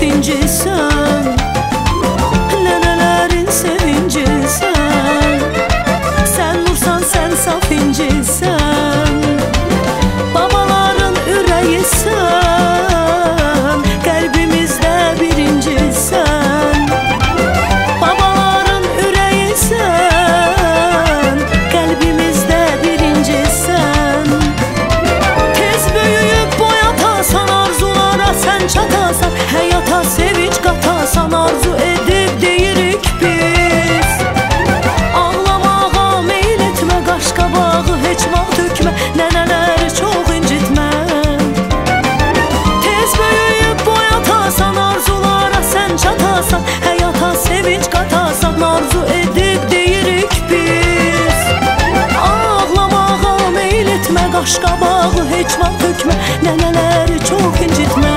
saf incisən, nənələrin sevincisən. Sən nursan, sən saf incisən, babaların ürəyisən, qəlbimizdə birincisən. Babaların ürəyisən, qəlbimizdə birincisən. Tez böyüyüb boyatasan arzulara sən çatasan, həyata sevinç qatasan arzu edib deyirik biz. Ağlamağa meyl etmə, qaşqabağı heç vaxt tökmə, nənələri çox incitmə. Tez böyüyüb boyatasan arzulara sən çatasan, həyata sevinç qatasan arzu edib deyirik biz. Ağlamağa meyl etmə, qaşqabağı heç vaxt tökmə, nənələri çox incitmə.